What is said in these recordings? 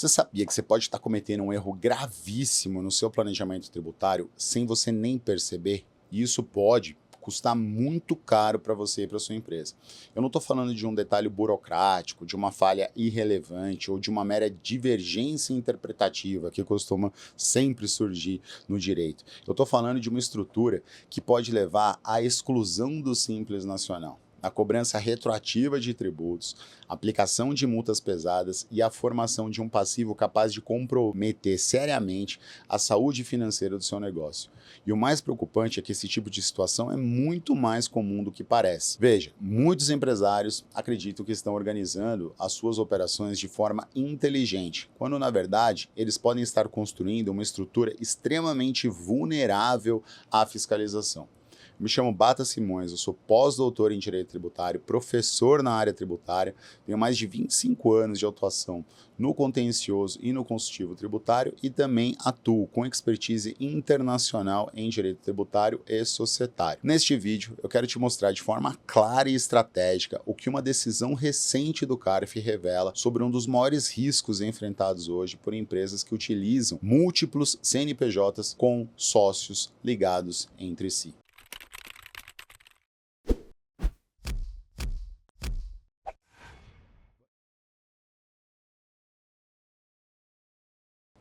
Você sabia que você pode estar cometendo um erro gravíssimo no seu planejamento tributário sem você nem perceber? E isso pode custar muito caro para você e para sua empresa. Eu não estou falando de um detalhe burocrático, de uma falha irrelevante ou de uma mera divergência interpretativa que costuma sempre surgir no direito. Eu estou falando de uma estrutura que pode levar à exclusão do Simples Nacional, a cobrança retroativa de tributos, aplicação de multas pesadas e a formação de um passivo capaz de comprometer seriamente a saúde financeira do seu negócio. E o mais preocupante é que esse tipo de situação é muito mais comum do que parece. Veja, muitos empresários acreditam que estão organizando as suas operações de forma inteligente, quando na verdade eles podem estar construindo uma estrutura extremamente vulnerável à fiscalização. Me chamo Bata Simões, eu sou pós-doutor em Direito Tributário, professor na área tributária, tenho mais de 25 anos de atuação no contencioso e no consultivo tributário e também atuo com expertise internacional em Direito Tributário e Societário. Neste vídeo, eu quero te mostrar de forma clara e estratégica o que uma decisão recente do CARF revela sobre um dos maiores riscos enfrentados hoje por empresas que utilizam múltiplos CNPJs com sócios ligados entre si.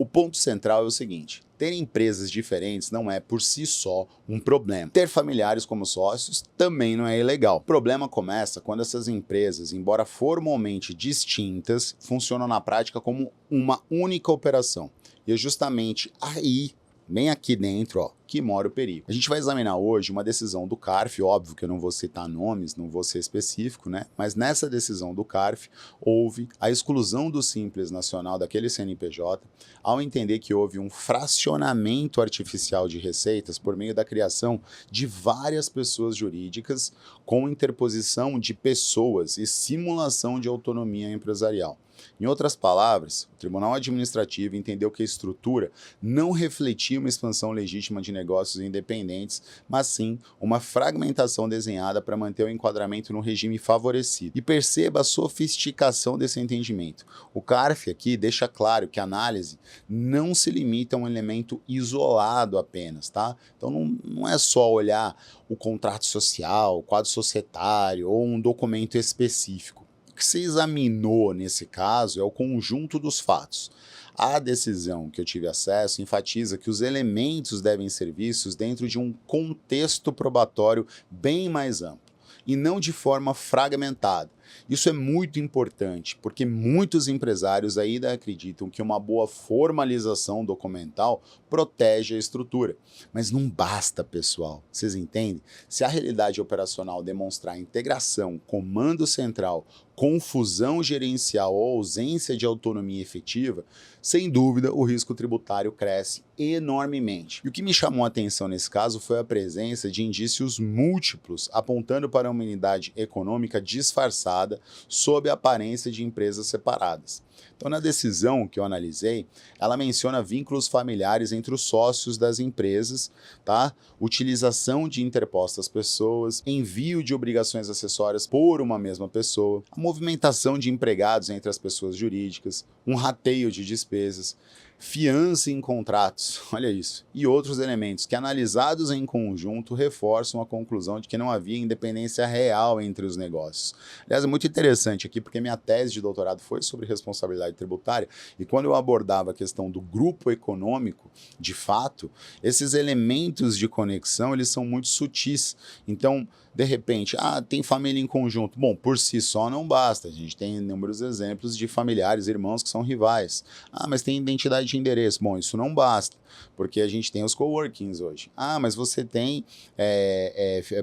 O ponto central é o seguinte: ter empresas diferentes não é por si só um problema. Ter familiares como sócios também não é ilegal. O problema começa quando essas empresas, embora formalmente distintas, funcionam na prática como uma única operação. E é justamente aí, bem aqui dentro, que mora o perigo. A gente vai examinar hoje uma decisão do CARF, óbvio que eu não vou citar nomes, não vou ser específico, né? Mas nessa decisão do CARF houve a exclusão do Simples Nacional daquele CNPJ, ao entender que houve um fracionamento artificial de receitas por meio da criação de várias pessoas jurídicas com interposição de pessoas e simulação de autonomia empresarial. Em outras palavras, o Tribunal Administrativo entendeu que a estrutura não refletia uma expansão legítima de negócios independentes, mas sim uma fragmentação desenhada para manter o enquadramento no regime favorecido. E perceba a sofisticação desse entendimento. O CARF aqui deixa claro que a análise não se limita a um elemento isolado apenas, tá? Então não é só olhar o contrato social, o quadro societário ou um documento específico. O que se examinou nesse caso é o conjunto dos fatos. A decisão que eu tive acesso enfatiza que os elementos devem ser vistos dentro de um contexto probatório bem mais amplo e não de forma fragmentada. Isso é muito importante, porque muitos empresários ainda acreditam que uma boa formalização documental protege a estrutura. Mas não basta, pessoal. Vocês entendem? Se a realidade operacional demonstrar integração, comando central, confusão gerencial ou ausência de autonomia efetiva, sem dúvida o risco tributário cresce enormemente. E o que me chamou a atenção nesse caso foi a presença de indícios múltiplos apontando para uma unidade econômica disfarçada sob a aparência de empresas separadas. Então, na decisão que eu analisei, ela menciona vínculos familiares entre os sócios das empresas, tá? Utilização de interpostas pessoas, envio de obrigações acessórias por uma mesma pessoa, a movimentação de empregados entre as pessoas jurídicas, um rateio de despesas, fiança em contratos, olha isso, e outros elementos que, analisados em conjunto, reforçam a conclusão de que não havia independência real entre os negócios. Aliás, é muito interessante aqui, porque minha tese de doutorado foi sobre responsabilidade tributária, e quando eu abordava a questão do grupo econômico, de fato, esses elementos de conexão, eles são muito sutis. Então, de repente, tem família em conjunto. Bom, por si só não basta. A gente tem inúmeros exemplos de familiares, irmãos que são rivais. Mas tem identidade de endereço. Bom, isso não basta, porque a gente tem os coworkings hoje. Mas você tem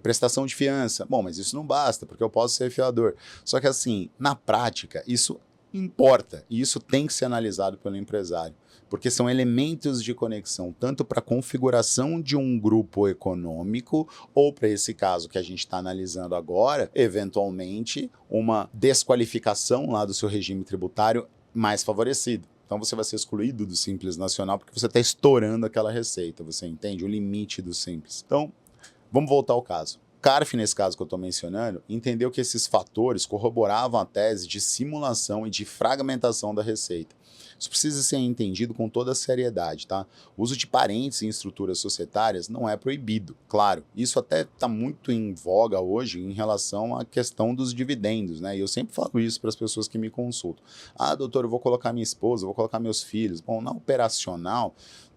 prestação de fiança. Bom, mas isso não basta, porque eu posso ser fiador. Só que assim, na prática, isso importa, e isso tem que ser analisado pelo empresário, porque são elementos de conexão tanto para a configuração de um grupo econômico ou, para esse caso que a gente está analisando agora, eventualmente uma desqualificação lá do seu regime tributário mais favorecido. Então você vai ser excluído do Simples Nacional porque você está estourando aquela receita, você entende? O limite do Simples. Então, vamos voltar ao caso. CARF, nesse caso que eu estou mencionando, entendeu que esses fatores corroboravam a tese de simulação e de fragmentação da receita. Isso precisa ser entendido com toda a seriedade, tá? O uso de parentes em estruturas societárias não é proibido, claro. Isso até está muito em voga hoje em relação à questão dos dividendos, né? E eu sempre falo isso para as pessoas que me consultam. Ah, doutor, eu vou colocar minha esposa, eu vou colocar meus filhos. Bom, na operacional,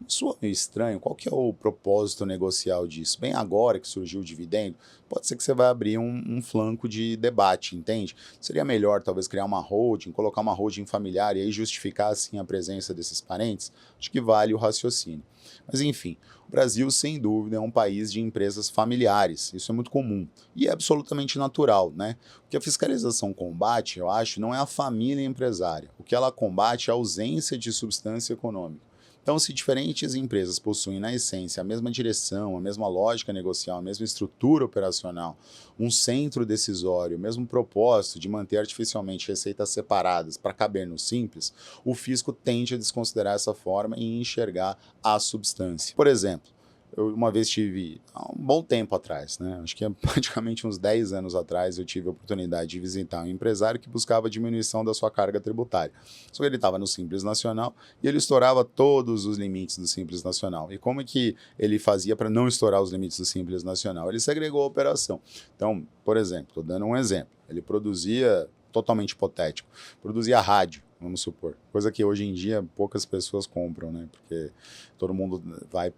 soa meio estranho. Qual que é o propósito negocial disso? Bem agora que surgiu o dividendo, pode ser que você vai abrir um flanco de debate, entende? Seria melhor talvez criar uma holding, colocar uma holding familiar e aí justificar assim a presença desses parentes? Acho que vale o raciocínio. Mas enfim, o Brasil, sem dúvida, é um país de empresas familiares. Isso é muito comum e é absolutamente natural, né? O que a fiscalização combate, eu acho, não é a família empresária. O que ela combate é a ausência de substância econômica. Então, se diferentes empresas possuem, na essência, a mesma direção, a mesma lógica negocial, a mesma estrutura operacional, um centro decisório, o mesmo propósito de manter artificialmente receitas separadas para caber no simples, o fisco tende a desconsiderar essa forma e enxergar a substância. Por exemplo, eu uma vez tive, há um bom tempo atrás, né? Acho que é praticamente uns 10 anos atrás, eu tive a oportunidade de visitar um empresário que buscava a diminuição da sua carga tributária. Só que ele estava no Simples Nacional e ele estourava todos os limites do Simples Nacional. E como é que ele fazia para não estourar os limites do Simples Nacional? Ele segregou a operação. Então, por exemplo, estou dando um exemplo. Ele produzia, totalmente hipotético, produzia rádio, vamos supor. Coisa que hoje em dia poucas pessoas compram, né? Porque todo mundo vai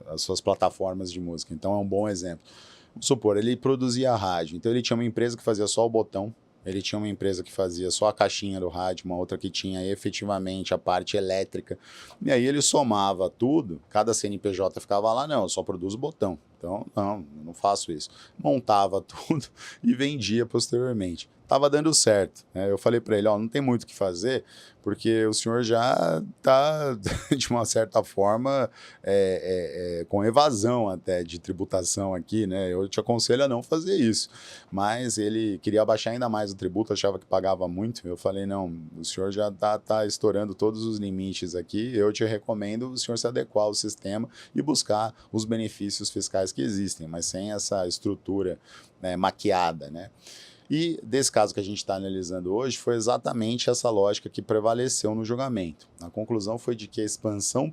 as suas plataformas de música. Então é um bom exemplo. Vamos supor, ele produzia rádio. Então ele tinha uma empresa que fazia só o botão, ele tinha uma empresa que fazia só a caixinha do rádio, uma outra que tinha efetivamente a parte elétrica. E aí ele somava tudo, cada CNPJ ficava lá, não, eu só produzo botão. Então, não, eu não faço isso. Montava tudo e vendia posteriormente. Tava dando certo, né? Eu falei para ele, ó, não tem muito o que fazer, porque o senhor já está, de uma certa forma, com evasão até de tributação aqui, né? Eu te aconselho a não fazer isso. Mas ele queria abaixar ainda mais o tributo, achava que pagava muito. Eu falei, não, o senhor já tá estourando todos os limites aqui, eu te recomendo o senhor se adequar ao sistema e buscar os benefícios fiscais que existem, mas sem essa estrutura, né, maquiada, né? E desse caso que a gente está analisando hoje, foi exatamente essa lógica que prevaleceu no julgamento. A conclusão foi de que a expansão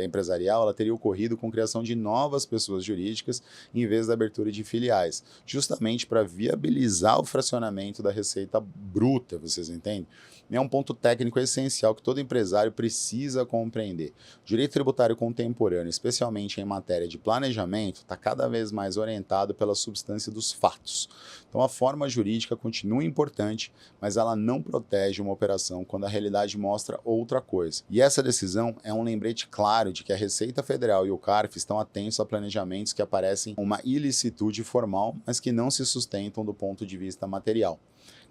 empresarial ela teria ocorrido com a criação de novas pessoas jurídicas em vez da abertura de filiais, justamente para viabilizar o fracionamento da receita bruta, vocês entendem? É um ponto técnico essencial que todo empresário precisa compreender. O direito tributário contemporâneo, especialmente em matéria de planejamento, está cada vez mais orientado pela substância dos fatos. Então, a forma jurídica continua importante, mas ela não protege uma operação quando a realidade mostra outra coisa. E essa decisão é um lembrete claro de que a Receita Federal e o CARF estão atentos a planejamentos que aparecem uma ilicitude formal, mas que não se sustentam do ponto de vista material.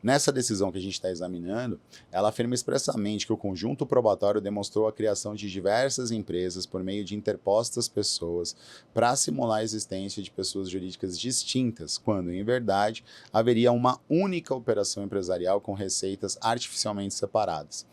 Nessa decisão que a gente está examinando, ela afirma expressamente que o conjunto probatório demonstrou a criação de diversas empresas por meio de interpostas pessoas para simular a existência de pessoas jurídicas distintas, quando, em verdade, haveria uma única operação empresarial com receitas artificialmente separadas.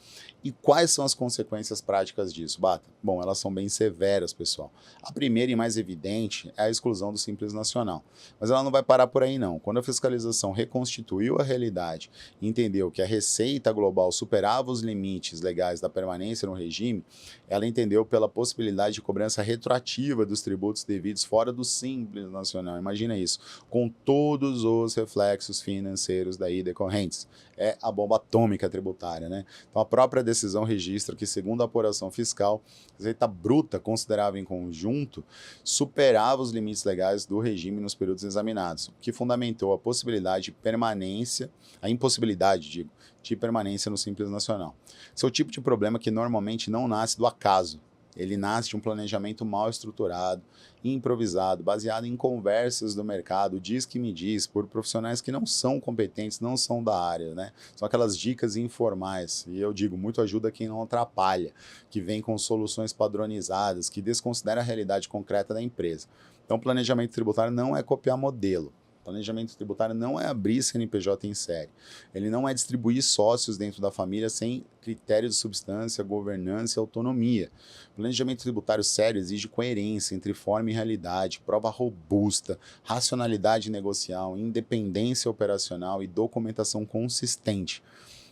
E quais são as consequências práticas disso, Bata? Bom, elas são bem severas, pessoal. A primeira e mais evidente é a exclusão do Simples Nacional. Mas ela não vai parar por aí, não. Quando a fiscalização reconstituiu a realidade e entendeu que a receita global superava os limites legais da permanência no regime, ela entendeu pela possibilidade de cobrança retroativa dos tributos devidos fora do Simples Nacional. Imagina isso, com todos os reflexos financeiros daí decorrentes. É a bomba atômica tributária, né? Então, a própria decisão registra que, segundo a apuração fiscal, a receita bruta considerável em conjunto superava os limites legais do regime nos períodos examinados, o que fundamentou a possibilidade de permanência, a impossibilidade, de permanência no Simples Nacional. Esse é o tipo de problema que normalmente não nasce do acaso. Ele nasce de um planejamento mal estruturado, improvisado, baseado em conversas do mercado, diz que me diz, por profissionais que não são competentes, não são da área, né? São aquelas dicas informais, e eu digo, muito ajuda quem não atrapalha, que vem com soluções padronizadas, que desconsidera a realidade concreta da empresa. Então, planejamento tributário não é copiar modelo. Planejamento tributário não é abrir CNPJ em série. Ele não é distribuir sócios dentro da família sem critério de substância, governança e autonomia. Planejamento tributário sério exige coerência entre forma e realidade, prova robusta, racionalidade negocial, independência operacional e documentação consistente.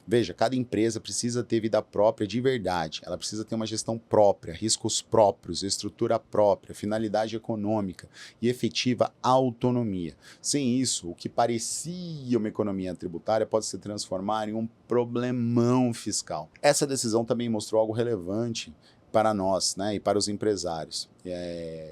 Veja, cada empresa precisa ter vida própria de verdade, ela precisa ter uma gestão própria, riscos próprios, estrutura própria, finalidade econômica e efetiva autonomia. Sem isso, o que parecia uma economia tributária pode se transformar em um problemão fiscal. Essa decisão também mostrou algo relevante para nós, né, e para os empresários,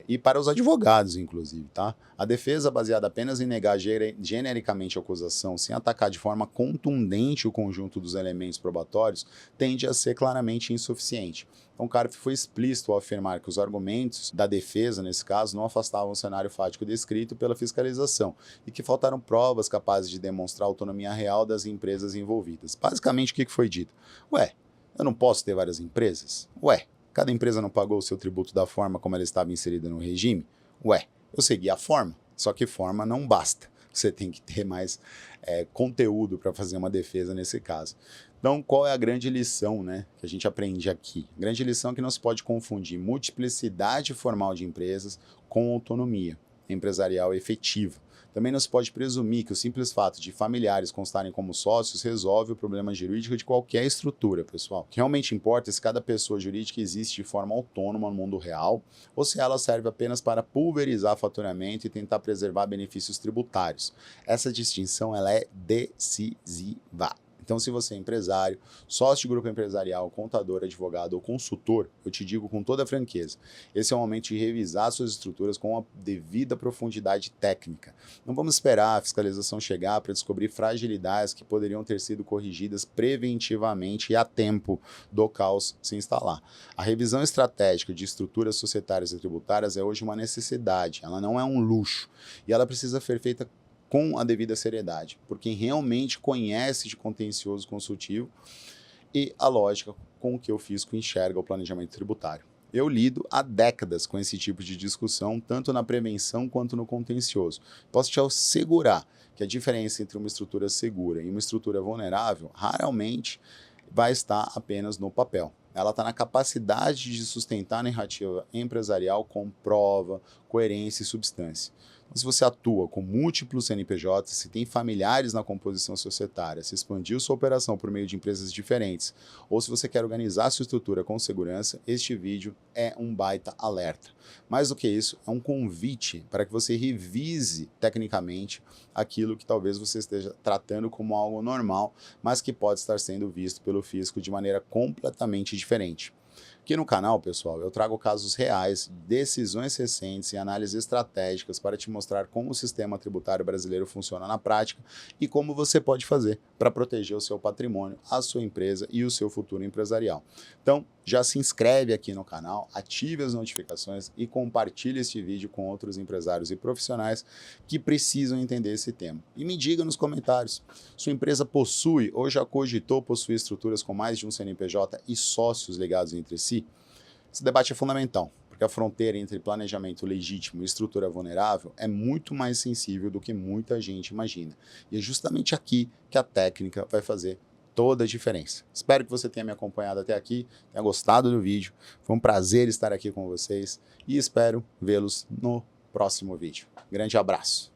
e para os advogados, inclusive, tá? A defesa, baseada apenas em negar genericamente a acusação, sem atacar de forma contundente o conjunto dos elementos probatórios, tende a ser claramente insuficiente. Então, o CARF foi explícito ao afirmar que os argumentos da defesa, nesse caso, não afastavam o cenário fático descrito pela fiscalização e que faltaram provas capazes de demonstrar a autonomia real das empresas envolvidas. Basicamente, o que foi dito? Ué, eu não posso ter várias empresas? Ué, cada empresa não pagou o seu tributo da forma como ela estava inserida no regime? Ué, eu segui a forma, só que forma não basta. Você tem que ter mais conteúdo para fazer uma defesa nesse caso. Então, qual é a grande lição, né, que a gente aprende aqui? A grande lição é que não se pode confundir multiplicidade formal de empresas com autonomia empresarial efetiva. Também não se pode presumir que o simples fato de familiares constarem como sócios resolve o problema jurídico de qualquer estrutura, pessoal. O que realmente importa é se cada pessoa jurídica existe de forma autônoma no mundo real ou se ela serve apenas para pulverizar faturamento e tentar preservar benefícios tributários. Essa distinção ela é decisiva. Então, se você é empresário, sócio de grupo empresarial, contador, advogado ou consultor, eu te digo com toda a franqueza, esse é o momento de revisar suas estruturas com a devida profundidade técnica. Não vamos esperar a fiscalização chegar para descobrir fragilidades que poderiam ter sido corrigidas preventivamente e a tempo do caos se instalar. A revisão estratégica de estruturas societárias e tributárias é hoje uma necessidade, ela não é um luxo, e ela precisa ser feita com a devida seriedade, por quem realmente conhece de contencioso consultivo e a lógica com que o fisco enxerga o planejamento tributário. Eu lido há décadas com esse tipo de discussão, tanto na prevenção quanto no contencioso. Posso te assegurar que a diferença entre uma estrutura segura e uma estrutura vulnerável raramente vai estar apenas no papel. Ela está na capacidade de sustentar a narrativa empresarial com prova, coerência e substância. Então, se você atua com múltiplos CNPJs, se tem familiares na composição societária, se expandiu sua operação por meio de empresas diferentes, ou se você quer organizar sua estrutura com segurança, este vídeo é um baita alerta. Mais do que isso, é um convite para que você revise tecnicamente aquilo que talvez você esteja tratando como algo normal, mas que pode estar sendo visto pelo fisco de maneira completamente diferente. Aqui no canal, pessoal, eu trago casos reais, decisões recentes e análises estratégicas para te mostrar como o sistema tributário brasileiro funciona na prática e como você pode fazer para proteger o seu patrimônio, a sua empresa e o seu futuro empresarial. Então, já se inscreve aqui no canal, ative as notificações e compartilhe este vídeo com outros empresários e profissionais que precisam entender esse tema. E me diga nos comentários, sua empresa possui ou já cogitou possuir estruturas com mais de um CNPJ e sócios ligados entre si? Esse debate é fundamental, porque a fronteira entre planejamento legítimo e estrutura vulnerável é muito mais sensível do que muita gente imagina. E é justamente aqui que a técnica vai fazer toda a diferença. Espero que você tenha me acompanhado até aqui, tenha gostado do vídeo. Foi um prazer estar aqui com vocês e espero vê-los no próximo vídeo. Grande abraço!